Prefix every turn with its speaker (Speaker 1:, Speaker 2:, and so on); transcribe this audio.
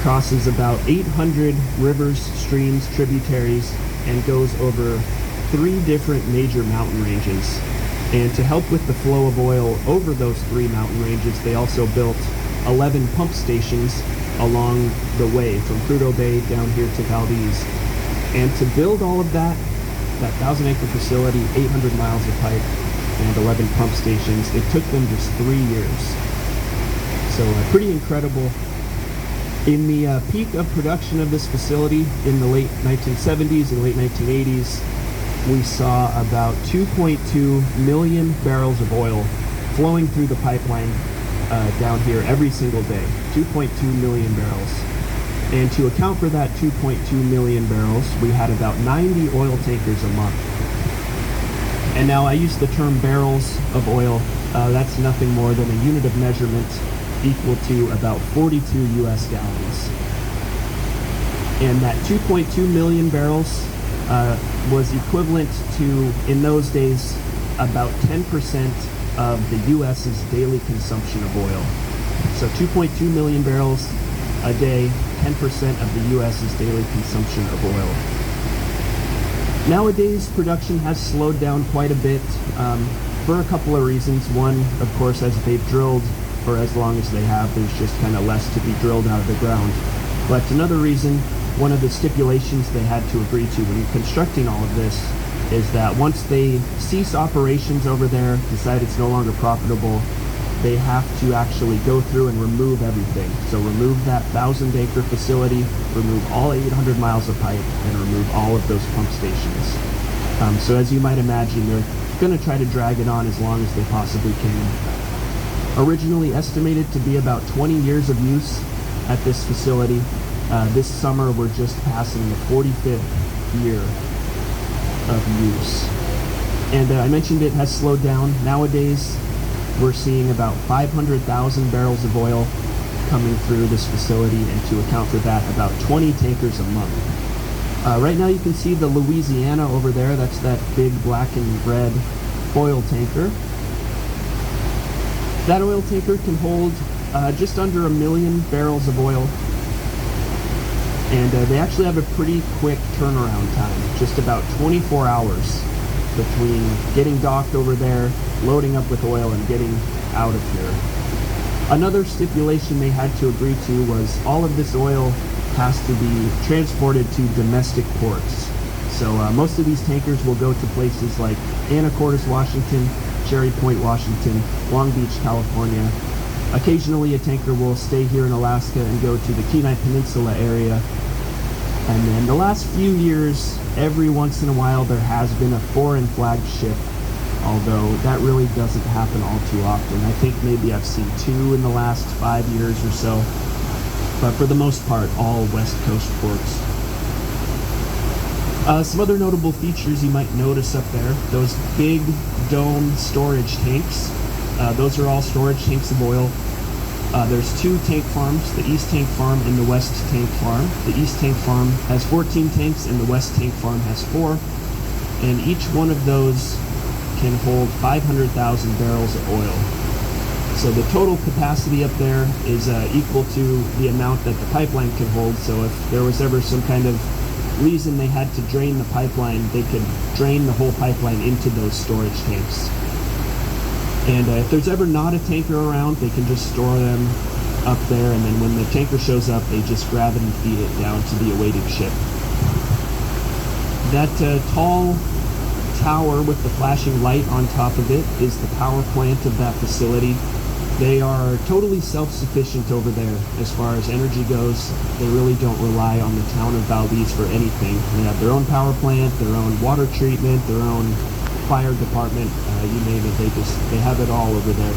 Speaker 1: crosses about 800 rivers, streams, tributaries, and goes over 3 different major mountain ranges. And to help with the flow of oil over those 3 mountain ranges, they also built 11 pump stations along the way from Prudhoe Bay down here to Valdez. And to build all of that 1,000-acre facility, 800 miles of pipe, and 11 pump stations, it took them just 3 years. So pretty incredible. In the peak of production of this facility in the late 1970s and late 1980s, we saw about 2.2 million barrels of oil flowing through the pipeline down here every single day. 2.2 million barrels. And to account for that 2.2 million barrels, we had about 90 oil tankers a month. And now I use the term barrels of oil. That's nothing more than a unit of measurement equal to about 42 US gallons. And that 2.2 million barrels was equivalent to, in those days, about 10% of the US's daily consumption of oil. So 2.2 million barrels a day, 10% of the US's daily consumption of oil. Nowadays, production has slowed down quite a bit for a couple of reasons. One, of course, as they've drilled for as long as they have, there's just kind of less to be drilled out of the ground. But another reason, one of the stipulations they had to agree to when constructing all of this is that once they cease operations over there, decide it's no longer profitable, they have to actually go through and remove everything. So remove that 1,000-acre facility, remove all 800 miles of pipe, and remove all of those pump stations. So as you might imagine, they're going to try to drag it on as long as they possibly can. Originally estimated to be about 20 years of use at this facility. This summer, we're just passing the 45th year of use. And I mentioned it has slowed down. Nowadays, we're seeing about 500,000 barrels of oil coming through this facility, and to account for that, about 20 tankers a month. Right now you can see the Louisiana over there. That's that big black and red oil tanker. That oil tanker can hold just under 1 million barrels of oil. And they actually have a pretty quick turnaround time, just about 24 hours between getting docked over there, loading up with oil, and getting out of here. Another stipulation they had to agree to was all of this oil has to be transported to domestic ports. So most of these tankers will go to places like Anacortes, Washington, Cherry Point, Washington, Long Beach, California. Occasionally a tanker will stay here in Alaska and go to the Kenai Peninsula area. And then the last few years, every once in a while, there has been a foreign flagged ship, although that really doesn't happen all too often. I think maybe I've seen 2 in the last 5 years or so, but for the most part, all West Coast ports. Some other notable features you might notice up there, those big dome storage tanks. Those are all storage tanks of oil. There's 2 tank farms, the East Tank Farm and the West Tank Farm. The East Tank Farm has 14 tanks and the West Tank Farm has 4. And each one of those can hold 500,000 barrels of oil. So the total capacity up there is equal to the amount that the pipeline can hold. So if there was ever some kind of reason they had to drain the pipeline, they could drain the whole pipeline into those storage tanks. And if there's ever not a tanker around, they can just store them up there, and then when the tanker shows up, they just grab it and feed it down to the awaiting ship. That tall tower with the flashing light on top of it is the power plant of that facility. They are totally self-sufficient over there as far as energy goes. They really don't rely on the town of Valdez for anything. They have their own power plant, their own water treatment, their own fire department, you name it, they have it all over there.